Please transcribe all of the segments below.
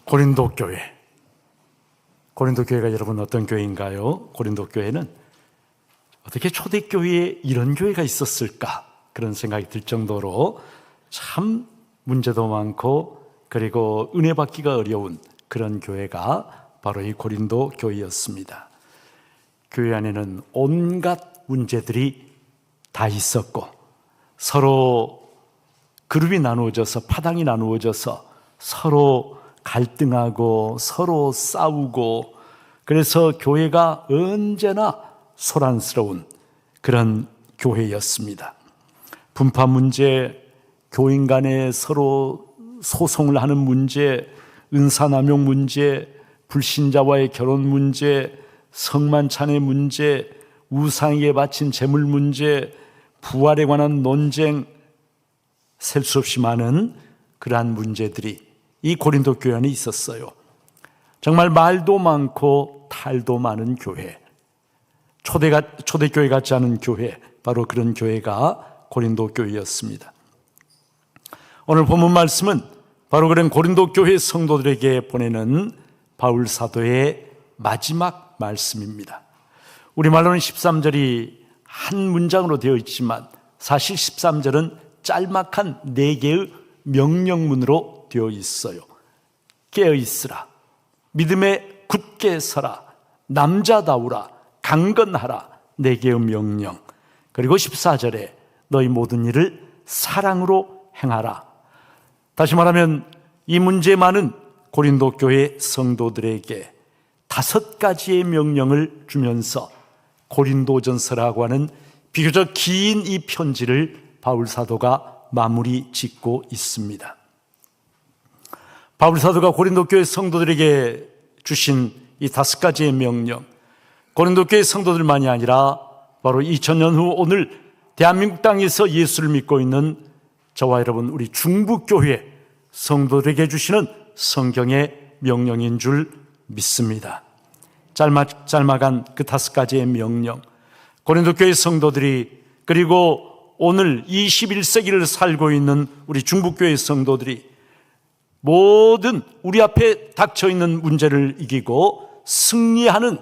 고린도 교회. 고린도 교회가 여러분 어떤 교회인가요? 고린도 교회는 어떻게 초대교회에 이런 교회가 있었을까? 그런 생각이 들 정도로 참 문제도 많고 그리고 은혜 받기가 어려운 그런 교회가 바로 이 고린도 교회였습니다. 교회 안에는 온갖 문제들이 다 있었고 서로 그룹이 나누어져서 파당이 나누어져서 서로 갈등하고 서로 싸우고 그래서 교회가 언제나 소란스러운 그런 교회였습니다. 분파 문제, 교인 간에 서로 소송을 하는 문제, 은사남용 문제, 불신자와의 결혼 문제, 성만찬의 문제, 우상에게 바친 제물 문제, 부활에 관한 논쟁, 셀 수 없이 많은 그러한 문제들이 이 고린도 교회 안에 있었어요. 정말 말도 많고 탈도 많은 교회, 초대교회 같지 않은 교회, 바로 그런 교회가 고린도 교회였습니다. 오늘 본문 말씀은 바로 그런 고린도 교회 성도들에게 보내는 바울 사도의 마지막 말씀입니다. 우리말로는 13절이 한 문장으로 되어 있지만 사실 13절은 짤막한 4개의 명령문으로 되어 있어요. 깨어있으라, 믿음에 굳게 서라, 남자다우라, 강건하라, 4개의 명령. 그리고 14절에 너희 모든 일을 사랑으로 행하라. 다시 말하면 이 문제 많은 고린도 교회 성도들에게 5가지의 명령을 주면서 고린도전서라고 하는 비교적 긴 이 편지를 바울 사도가 마무리 짓고 있습니다. 바울 사도가 고린도 교회 성도들에게 주신 이 5가지의 명령, 고린도 교회 성도들만이 아니라 바로 2000년 후 오늘 대한민국 땅에서 예수를 믿고 있는 저와 여러분 우리 중부교회 성도들에게 주시는 성경의 명령인 줄 믿습니다. 짤막한 그 5가지의 명령, 고린도 교회 성도들이 그리고 오늘 21세기를 살고 있는 우리 중부교회 성도들이 모든 우리 앞에 닥쳐있는 문제를 이기고 승리하는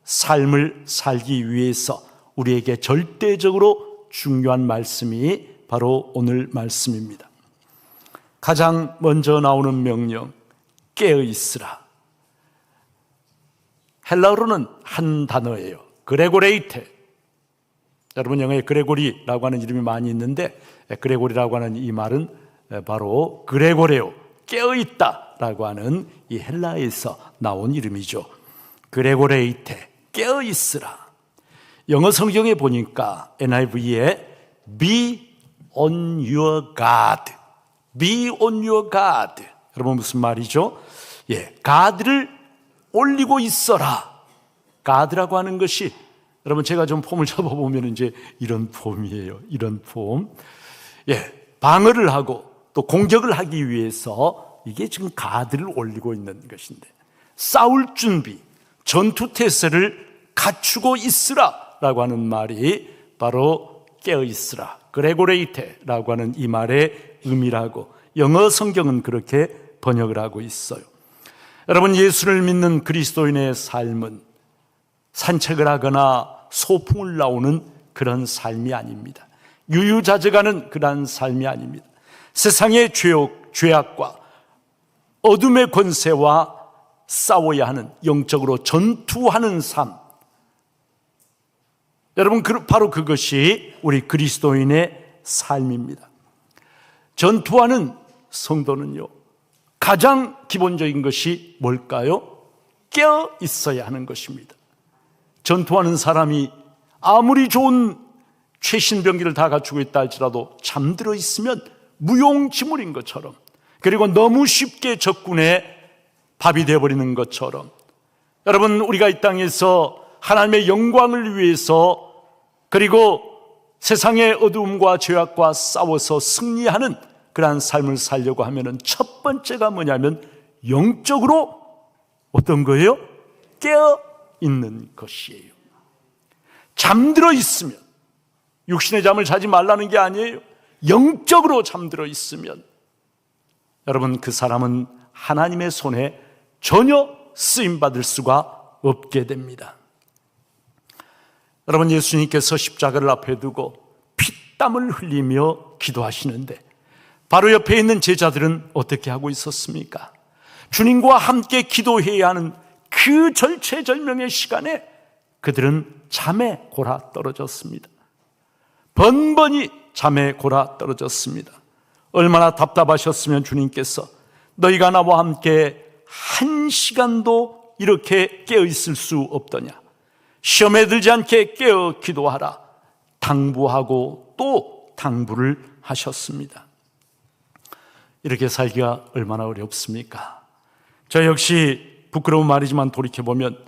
삶을 살기 위해서 우리에게 절대적으로 중요한 말씀이 바로 오늘 말씀입니다. 가장 먼저 나오는 명령, 깨어있으라. 헬라어로는 한 단어예요. 그레고레이테. 여러분 영어에 그레고리라고 하는 이름이 많이 있는데 그레고리라고 하는 이 말은 바로 그레고레오, 깨어있다라고 하는 이 헬라에서 나온 이름이죠. 그레고레이테, 깨어있으라. 영어 성경에 보니까 NIV에 Be on your guard, Be on your guard. 여러분 무슨 말이죠? God를 올리고 있어라. God라고 하는 것이 여러분 제가 좀 폼을 잡아보면 이제 이런 폼이에요. 이런 폼. 방어를 하고 또 공격을 하기 위해서 이게 지금 가드를 올리고 있는 것인데 싸울 준비, 전투 태세를 갖추고 있으라라고 하는 말이 바로 깨어있으라, 그레고레이테라고 하는 이 말의 의미라고 영어 성경은 그렇게 번역을 하고 있어요. 여러분 예수를 믿는 그리스도인의 삶은 산책을 하거나 소풍을 나오는 그런 삶이 아닙니다. 유유자적하는 그런 삶이 아닙니다. 세상의 죄악과 어둠의 권세와 싸워야 하는, 영적으로 전투하는 삶. 여러분 바로 그것이 우리 그리스도인의 삶입니다. 전투하는 성도는요, 가장 기본적인 것이 뭘까요? 깨어 있어야 하는 것입니다. 전투하는 사람이 아무리 좋은 최신 병기를 다 갖추고 있다 할지라도 잠들어 있으면 무용지물인 것처럼, 그리고 너무 쉽게 적군의 밥이 되어버리는 것처럼, 여러분 우리가 이 땅에서 하나님의 영광을 위해서 그리고 세상의 어두움과 죄악과 싸워서 승리하는 그러한 삶을 살려고 하면은 첫 번째가 뭐냐면 영적으로 어떤 거예요? 깨어 있는 것이에요. 잠들어 있으면, 육신의 잠을 자지 말라는 게 아니에요. 영적으로 잠들어 있으면 여러분, 그 사람은 하나님의 손에 전혀 쓰임받을 수가 없게 됩니다. 여러분, 예수님께서 십자가를 앞에 두고 피땀을 흘리며 기도하시는데 바로 옆에 있는 제자들은 어떻게 하고 있었습니까? 주님과 함께 기도해야 하는 그 절체절명의 시간에 그들은 잠에 골아 떨어졌습니다. 번번이 잠에 골아 떨어졌습니다. 얼마나 답답하셨으면 주님께서 너희가 나와 함께 한 시간도 이렇게 깨어 있을 수 없더냐, 시험에 들지 않게 깨어 기도하라 당부하고 또 당부를 하셨습니다. 이렇게 살기가 얼마나 어렵습니까? 저 역시 부끄러운 말이지만 돌이켜보면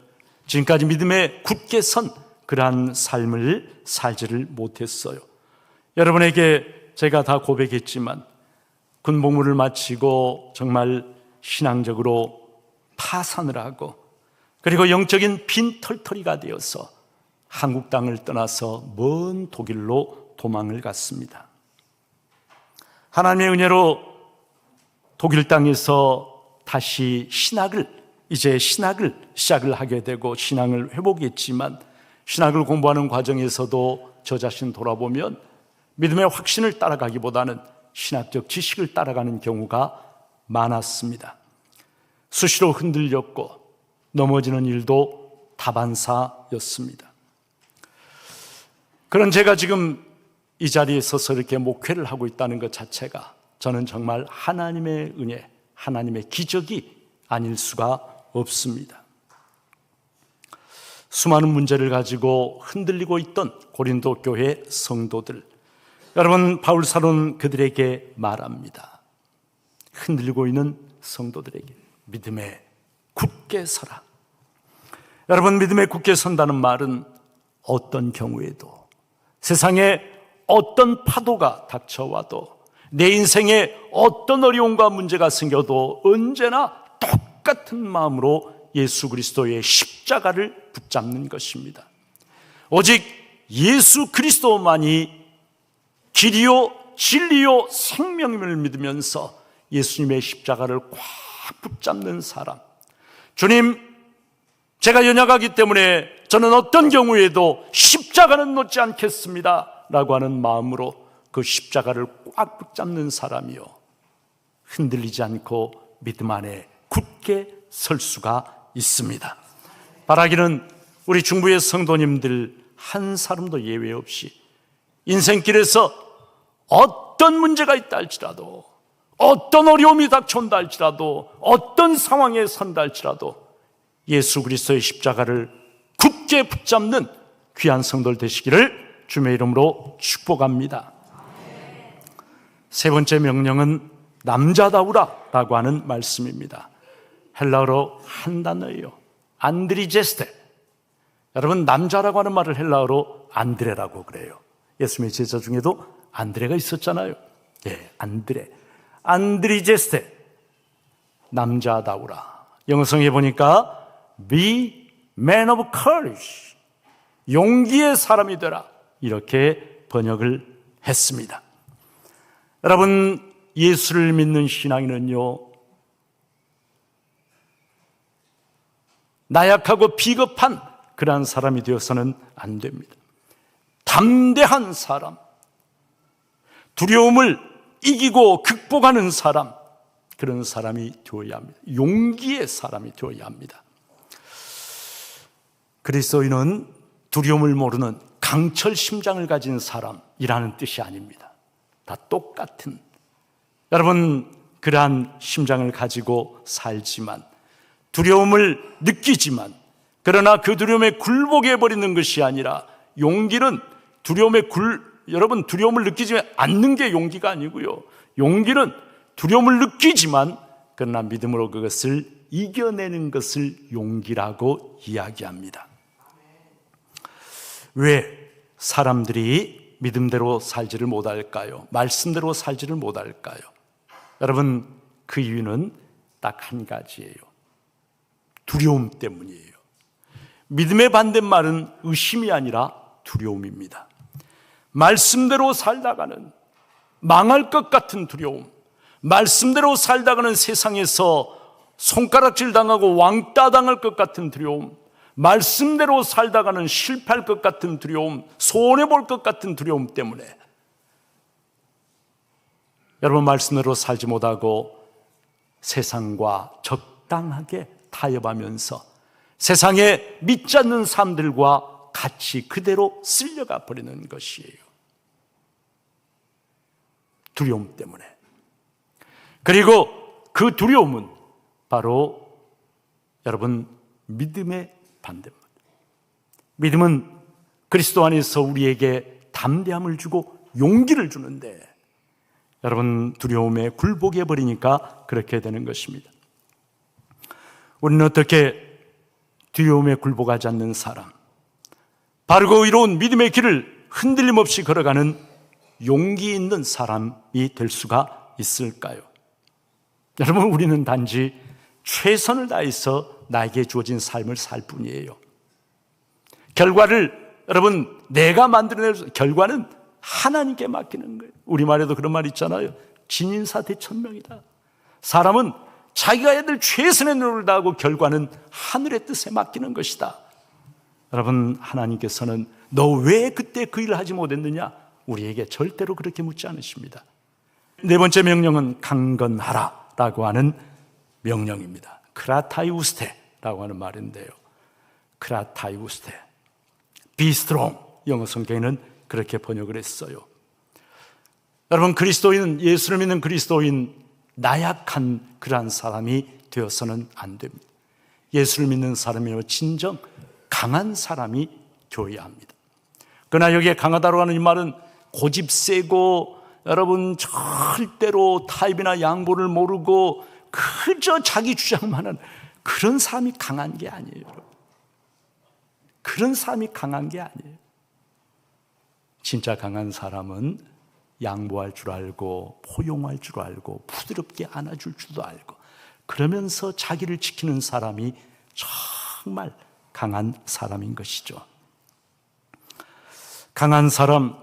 지금까지 믿음에 굳게 선 그러한 삶을 살지를 못했어요. 여러분에게 제가 다 고백했지만 군복무를 마치고 정말 신앙적으로 파산을 하고, 그리고 영적인 빈털터리가 되어서 한국 땅을 떠나서 먼 독일로 도망을 갔습니다. 하나님의 은혜로 독일 땅에서 다시 신학을 시작을 하게 되고 신앙을 회복했지만, 신학을 공부하는 과정에서도 저 자신 돌아보면 믿음의 확신을 따라가기보다는 신학적 지식을 따라가는 경우가 많았습니다. 수시로 흔들렸고 넘어지는 일도 다반사였습니다. 그런 제가 지금 이 자리에 서서 이렇게 목회를 하고 있다는 것 자체가 저는 정말 하나님의 은혜, 하나님의 기적이 아닐 수가 없습니다. 수많은 문제를 가지고 흔들리고 있던 고린도 교회 성도들, 여러분, 바울 사도는 그들에게 말합니다. 흔들리고 있는 성도들에게 믿음에 굳게 서라. 여러분, 믿음에 굳게 선다는 말은 어떤 경우에도, 세상에 어떤 파도가 닥쳐와도, 내 인생에 어떤 어려움과 문제가 생겨도 언제나 똑같은 마음으로 예수 그리스도의 십자가를 붙잡는 것입니다. 오직 예수 그리스도만이 길이요 진리요 생명임을 믿으면서 예수님의 십자가를 꽉 붙잡는 사람, 주님, 제가 연약하기 때문에 저는 어떤 경우에도 십자가는 놓지 않겠습니다 라고 하는 마음으로 그 십자가를 꽉 붙잡는 사람이요, 흔들리지 않고 믿음 안에 굳게 설 수가 있습니다. 바라기는 우리 중부의 성도님들 한 사람도 예외 없이 인생길에서 어떤 문제가 있다 할지라도, 어떤 어려움이 닥쳐온다 할지라도, 어떤 상황에 선다 할지라도 예수 그리스도의 십자가를 굳게 붙잡는 귀한 성도들 되시기를 주님의 이름으로 축복합니다. 세 번째 명령은 남자다우라 라고 하는 말씀입니다. 헬라어로 한 단어예요. 안드리제스테. 여러분, 남자라고 하는 말을 헬라어로 안드레라고 그래요. 예수님의 제자 중에도 안드레가 있었잖아요. 예, 안드레. 안드리제스테. 남자다우라. 영어성에 보니까 be man of courage. 용기의 사람이 되라. 이렇게 번역을 했습니다. 여러분, 예수를 믿는 신앙인은요, 나약하고 비겁한 그러한 사람이 되어서는 안 됩니다. 담대한 사람, 두려움을 이기고 극복하는 사람, 그런 사람이 되어야 합니다. 용기의 사람이 되어야 합니다. 그리스도인은 두려움을 모르는 강철 심장을 가진 사람이라는 뜻이 아닙니다. 다 똑같은, 여러분, 그러한 심장을 가지고 살지만, 두려움을 느끼지만, 그러나 그 두려움에 굴복해 버리는 것이 아니라, 용기는 여러분, 두려움을 느끼지 않는 게 용기가 아니고요, 용기는 두려움을 느끼지만 그러나 믿음으로 그것을 이겨내는 것을 용기라고 이야기합니다. 왜 사람들이 믿음대로 살지를 못할까요? 말씀대로 살지를 못할까요? 여러분, 그 이유는 딱 한 가지예요. 두려움 때문이에요. 믿음의 반대말은 의심이 아니라 두려움입니다. 말씀대로 살다가는 망할 것 같은 두려움, 말씀대로 살다가는 세상에서 손가락질 당하고 왕따 당할 것 같은 두려움, 말씀대로 살다가는 실패할 것 같은 두려움, 손해볼 것 같은 두려움 때문에 여러분, 말씀대로 살지 못하고 세상과 적당하게 타협하면서 세상에 믿지 않는 사람들과 같이 그대로 쓸려가 버리는 것이에요. 두려움 때문에. 그리고 그 두려움은 바로 여러분 믿음의 반대입니다. 믿음은 그리스도 안에서 우리에게 담대함을 주고 용기를 주는데 여러분 두려움에 굴복해 버리니까 그렇게 되는 것입니다. 우리는 어떻게 두려움에 굴복하지 않는 사람, 바르고 의로운 믿음의 길을 흔들림 없이 걸어가는 용기 있는 사람이 될 수가 있을까요? 여러분, 우리는 단지 최선을 다해서 나에게 주어진 삶을 살 뿐이에요. 결과를 여러분 내가 만들어낼 결과는 하나님께 맡기는 거예요. 우리말에도 그런 말 있잖아요. 진인사 대천명이다. 사람은 자기가 해야 될 최선의 노력을 다하고 결과는 하늘의 뜻에 맡기는 것이다. 여러분, 하나님께서는 너 왜 그때 그 일을 하지 못했느냐? 우리에게 절대로 그렇게 묻지 않으십니다. 네 번째 명령은 강건하라 라고 하는 명령입니다. 크라타이우스테라고 하는 말인데요. 크라타이우스테, Be strong. 영어 성경에는 그렇게 번역을 했어요. 여러분, 그리스도인, 예수를 믿는 그리스도인, 나약한 그러한 사람이 되어서는 안 됩니다. 예수를 믿는 사람이요 진정 강한 사람이 되어야 합니다. 그러나 여기에 강하다고 하는 이 말은 고집 세고 여러분 절대로 타협이나 양보를 모르고 그저 자기 주장만 하는 그런 사람이 강한 게 아니에요. 그런 사람이 강한 게 아니에요. 진짜 강한 사람은 양보할 줄 알고 포용할 줄 알고 부드럽게 안아줄 줄도 알고 그러면서 자기를 지키는 사람이 정말 강한 사람인 것이죠. 강한 사람,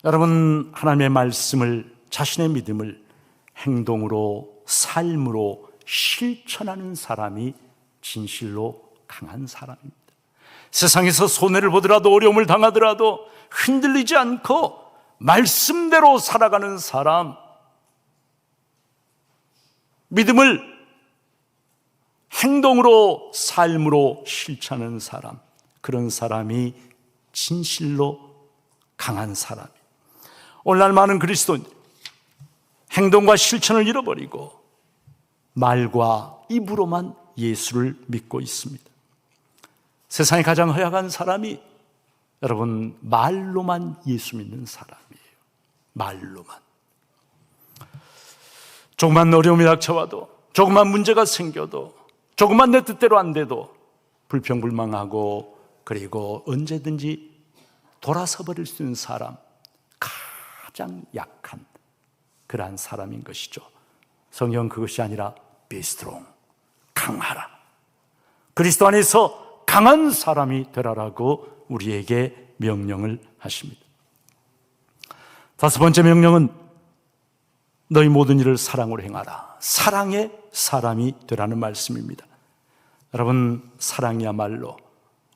여러분 하나님의 말씀을, 자신의 믿음을 행동으로, 삶으로 실천하는 사람이 진실로 강한 사람입니다. 세상에서 손해를 보더라도 어려움을 당하더라도 흔들리지 않고 말씀대로 살아가는 사람, 믿음을 행동으로, 삶으로 실천하는 사람, 그런 사람이 진실로 강한 사람이에요. 오늘날 많은 그리스도인 행동과 실천을 잃어버리고 말과 입으로만 예수를 믿고 있습니다. 세상에 가장 허약한 사람이 여러분 말로만 예수 믿는 사람이에요. 말로만. 조금만 어려움이 닥쳐와도, 조금만 문제가 생겨도, 조금만 내 뜻대로 안 돼도 불평불망하고 그리고 언제든지 돌아서 버릴 수 있는 사람, 가장 약한 그러한 사람인 것이죠. 성경은 그것이 아니라 Be strong, 강하라, 그리스도 안에서 강한 사람이 되라라고 우리에게 명령을 하십니다. 다섯 번째 명령은 너희 모든 일을 사랑으로 행하라. 사랑의 사람이 되라는 말씀입니다. 여러분, 사랑이야말로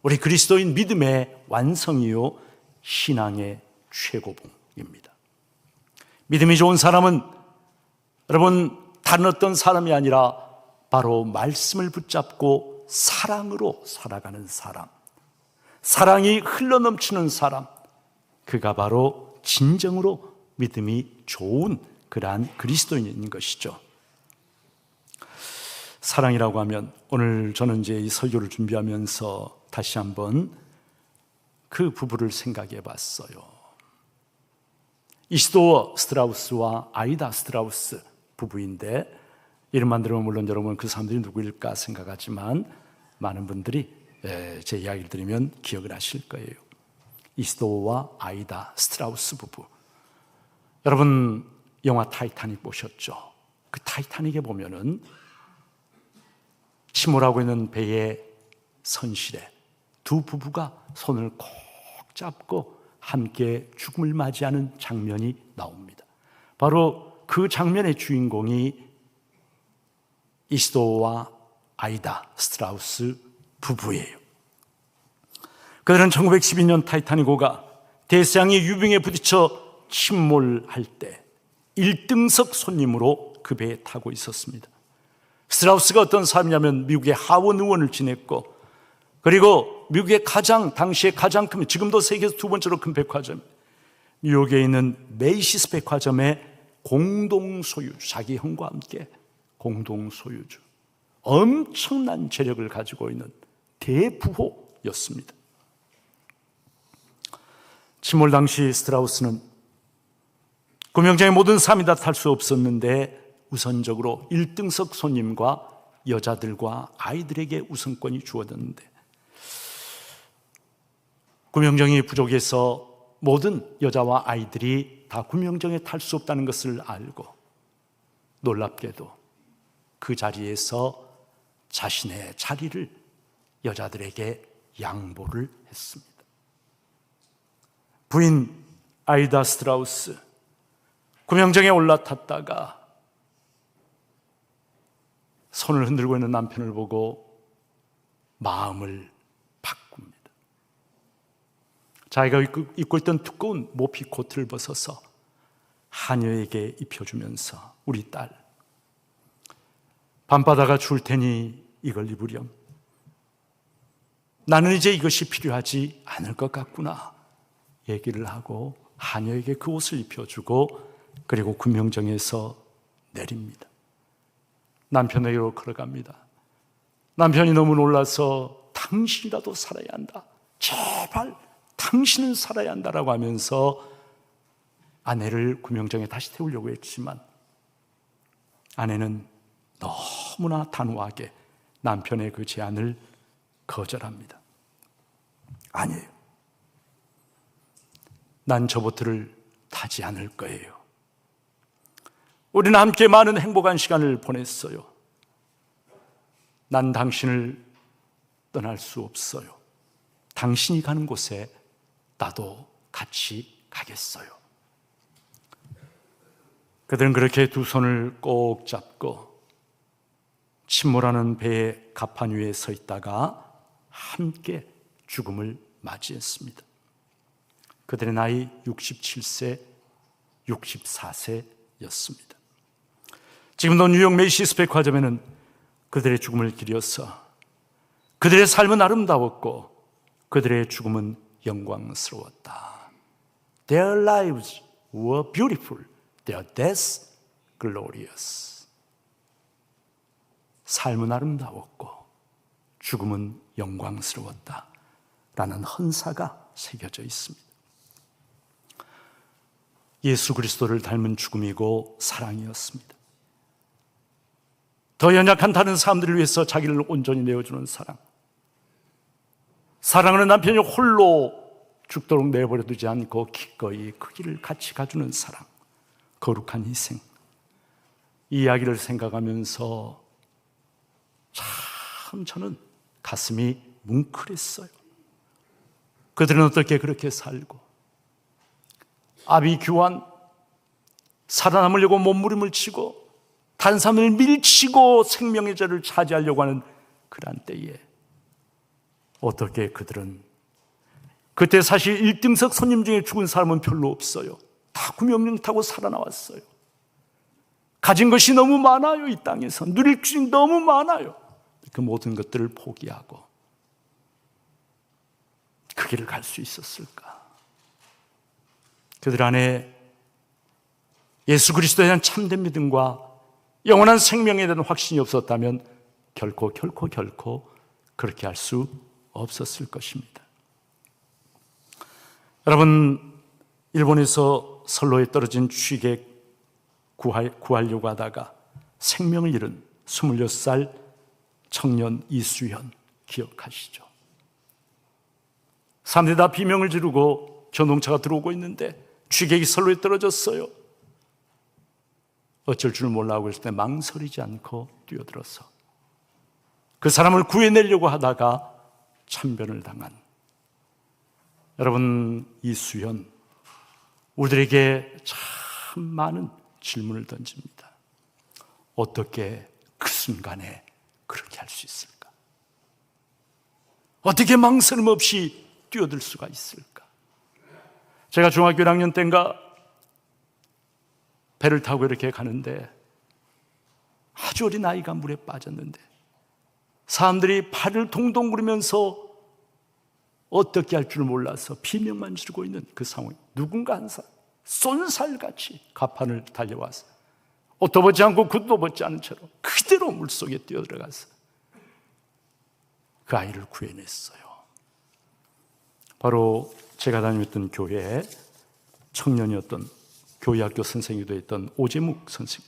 우리 그리스도인 믿음의 완성이요 신앙의 최고봉입니다. 믿음이 좋은 사람은 여러분 다른 어떤 사람이 아니라 바로 말씀을 붙잡고 사랑으로 살아가는 사람, 사랑이 흘러넘치는 사람, 그가 바로 진정으로 믿음이 좋은 그러한 그리스도인인 것이죠. 사랑이라고 하면 오늘 저는 이제 이 설교를 준비하면서 다시 한번 그 부부를 생각해 봤어요. 이시도어 스트라우스와 아이다 스트라우스 부부인데 이름만 들으면 물론 여러분 그 사람들이 누구일까 생각하지만 많은 분들이 제 이야기를 들으면 기억을 하실 거예요. 이시도어와 아이다 스트라우스 부부. 여러분 영화 타이타닉 보셨죠? 그 타이타닉에 보면은 침몰하고 있는 배의 선실에 두 부부가 손을 꼭 잡고 함께 죽음을 맞이하는 장면이 나옵니다. 바로 그 장면의 주인공이 이시도어와 아이다 스트라우스 부부예요. 그들은 1912년 타이타닉호가 대서양의 유병에 부딪혀 침몰할 때 1등석 손님으로 그 배에 타고 있었습니다. 스트라우스가 어떤 사람이냐면 미국의 하원 의원을 지냈고, 그리고 미국의 당시에 가장 큰, 지금도 세계에서 두 번째로 큰 백화점, 뉴욕에 있는 메이시스 백화점의 공동소유주, 자기 형과 함께 공동소유주, 엄청난 재력을 가지고 있는 대부호였습니다. 침몰 당시 스트라우스는 구명장의 모든 사람이 다 탈 수 없었는데 우선적으로 1등석 손님과 여자들과 아이들에게 우선권이 주어졌는데, 구명정이 부족해서 모든 여자와 아이들이 다 구명정에 탈 수 없다는 것을 알고 놀랍게도 그 자리에서 자신의 자리를 여자들에게 양보를 했습니다. 부인 아이다 스트라우스, 구명정에 올라탔다가 손을 흔들고 있는 남편을 보고 마음을 바꿉니다. 자기가 입고 있던 두꺼운 모피 코트를 벗어서 하녀에게 입혀주면서, 우리 딸, 밤바다가 추울 테니 이걸 입으렴. 나는 이제 이것이 필요하지 않을 것 같구나 얘기를 하고 하녀에게 그 옷을 입혀주고, 그리고 구명정에서 내립니다. 남편에게로 걸어갑니다. 남편이 너무 놀라서 당신이라도 살아야 한다, 제발 당신은 살아야 한다라고 하면서 아내를 구명정에 다시 태우려고 했지만 아내는 너무나 단호하게 남편의 그 제안을 거절합니다. 아니에요, 난 저 보트를 타지 않을 거예요. 우리는 함께 많은 행복한 시간을 보냈어요. 난 당신을 떠날 수 없어요. 당신이 가는 곳에 나도 같이 가겠어요. 그들은 그렇게 두 손을 꼭 잡고 침몰하는 배의 갑판 위에 서 있다가 함께 죽음을 맞이했습니다. 그들의 나이 67세, 64세였습니다. 지금도 뉴욕 메이시스 백화점에는 그들의 죽음을 기려서 그들의 삶은 아름다웠고 그들의 죽음은 영광스러웠다. Their lives were beautiful, their deaths glorious. 삶은 아름다웠고 죽음은 영광스러웠다 라는 헌사가 새겨져 있습니다. 예수 그리스도를 닮은 죽음이고 사랑이었습니다. 더 연약한 다른 사람들을 위해서 자기를 온전히 내어주는 사랑, 사랑하는 남편이 홀로 죽도록 내버려 두지 않고 기꺼이 그 길을 같이 가주는 사랑, 거룩한 희생, 이 이야기를 생각하면서 참 저는 가슴이 뭉클했어요. 그들은 어떻게 그렇게 살고 아비규환, 살아남으려고 몸부림을 치고 탄산을 밀치고 생명의 자를 차지하려고 하는 그런 때에 어떻게 그들은, 그때 사실 1등석 손님 중에 죽은 사람은 별로 없어요. 다 구명령 타고 살아나왔어요. 가진 것이 너무 많아요. 이 땅에서 누릴 것이 너무 많아요. 그 모든 것들을 포기하고 그 길을 갈 수 있었을까? 그들 안에 예수 그리스도에 대한 참된 믿음과 영원한 생명에 대한 확신이 없었다면 결코 그렇게 할 수 없었을 것입니다. 여러분, 일본에서 선로에 떨어진 취객 구하려고 하다가 생명을 잃은 26살 청년 이수현 기억하시죠? 사람들이 다 비명을 지르고 전동차가 들어오고 있는데 취객이 선로에 떨어졌어요. 어쩔 줄 몰라 하고 있을 때 망설이지 않고 뛰어들어서 그 사람을 구해내려고 하다가 참변을 당한 여러분, 이 수연 우리들에게 참 많은 질문을 던집니다. 어떻게 그 순간에 그렇게 할 수 있을까? 어떻게 망설임 없이 뛰어들 수가 있을까? 제가 중학교 1학년 때인가 배를 타고 이렇게 가는데 아주 어린 아이가 물에 빠졌는데 사람들이 발을 동동 구르면서 어떻게 할 줄 몰라서 비명만 지르고 있는 그 상황. 누군가 한 사람 쏜살같이 가판을 달려와서 옷도 벗지 않고 굿도 벗지 않은 채로 그대로 물속에 뛰어들어가서 그 아이를 구해냈어요. 바로 제가 다녔던 교회에 청년이었던 교회학교 선생이기도 했던 오재묵 선생.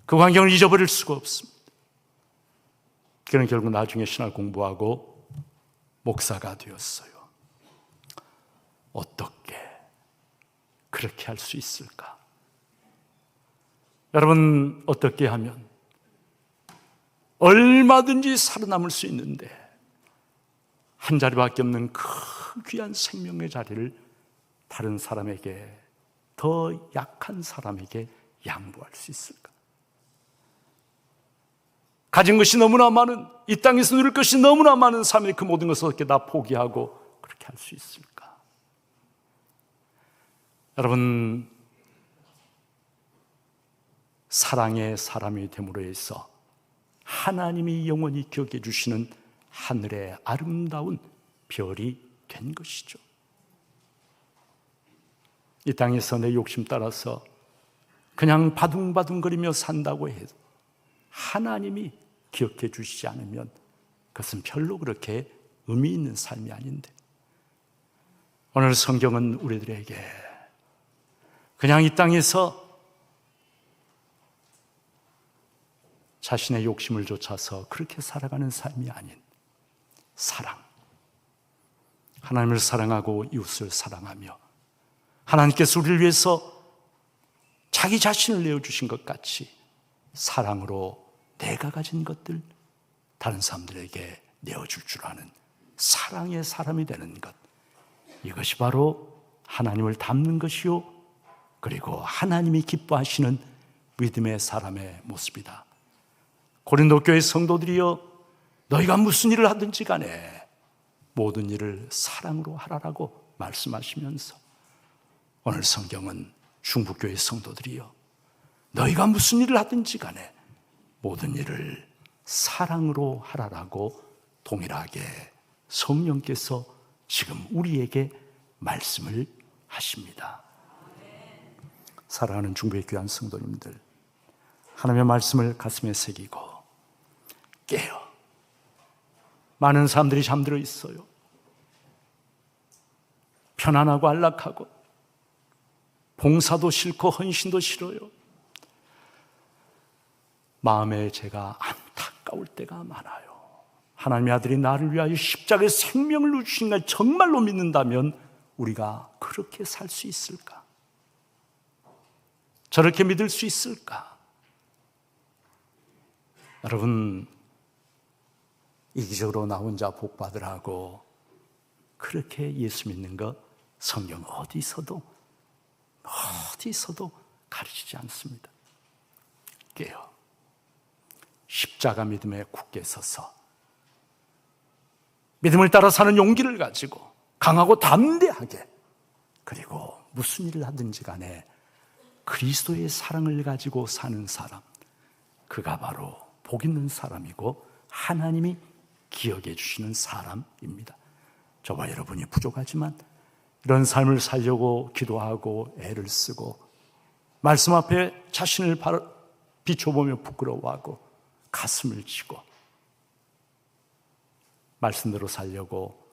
그 광경을 잊어버릴 수가 없습니다. 그는 결국 나중에 신학 공부하고 목사가 되었어요. 어떻게 그렇게 할 수 있을까? 여러분, 어떻게 하면 얼마든지 살아남을 수 있는데 한 자리밖에 없는 그 귀한 생명의 자리를 다른 사람에게, 더 약한 사람에게 양보할 수 있을까? 가진 것이 너무나 많은, 이 땅에서 누릴 것이 너무나 많은 사람이 그 모든 것을 어떻게 다 포기하고 그렇게 할 수 있을까? 여러분, 사랑의 사람이 됨으로 해서 하나님이 영원히 기억해 주시는 하늘의 아름다운 별이 된 것이죠. 이 땅에서 내 욕심 따라서 그냥 바둥바둥거리며 산다고 해도 하나님이 기억해 주시지 않으면 그것은 별로 그렇게 의미 있는 삶이 아닌데, 오늘 성경은 우리들에게 그냥 이 땅에서 자신의 욕심을 좇아서 그렇게 살아가는 삶이 아닌 사랑, 하나님을 사랑하고 이웃을 사랑하며 하나님께서 우리를 위해서 자기 자신을 내어주신 것 같이 사랑으로 내가 가진 것들 다른 사람들에게 내어줄 줄 아는 사랑의 사람이 되는 것, 이것이 바로 하나님을 닮는 것이요, 그리고 하나님이 기뻐하시는 믿음의 사람의 모습이다. 고린도 교회 성도들이여, 너희가 무슨 일을 하든지 간에 모든 일을 사랑으로 하라라고 말씀하시면서 오늘 성경은 중부교회 성도들이여, 너희가 무슨 일을 하든지 간에 모든 일을 사랑으로 하라라고 동일하게 성령께서 지금 우리에게 말씀을 하십니다. 사랑하는 중부의 귀한 성도님들, 하나님의 말씀을 가슴에 새기고 깨어. 많은 사람들이 잠들어 있어요. 편안하고 안락하고 봉사도 싫고 헌신도 싫어요. 마음에 제가 안타까울 때가 많아요. 하나님의 아들이 나를 위하여 십자가의 생명을 주신 걸 정말로 믿는다면 우리가 그렇게 살 수 있을까? 저렇게 믿을 수 있을까? 여러분, 이기적으로 나 혼자 복 받으라고 그렇게 예수 믿는 거 성경 어디서도 가르치지 않습니다. 깨어 십자가 믿음에 굳게 서서 믿음을 따라 사는 용기를 가지고 강하고 담대하게, 그리고 무슨 일을 하든지 간에 그리스도의 사랑을 가지고 사는 사람, 그가 바로 복 있는 사람이고 하나님이 기억해 주시는 사람입니다. 저와 여러분이 부족하지만 이런 삶을 살려고 기도하고 애를 쓰고 말씀 앞에 자신을 비춰보며 부끄러워하고 가슴을 치고 말씀대로 살려고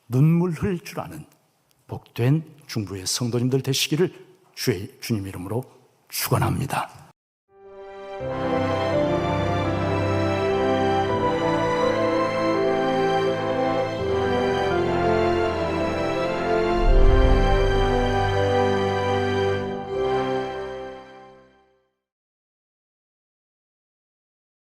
눈물 흘릴 줄 아는 복된 중부의 성도님들 되시기를 주님 이름으로 축원합니다.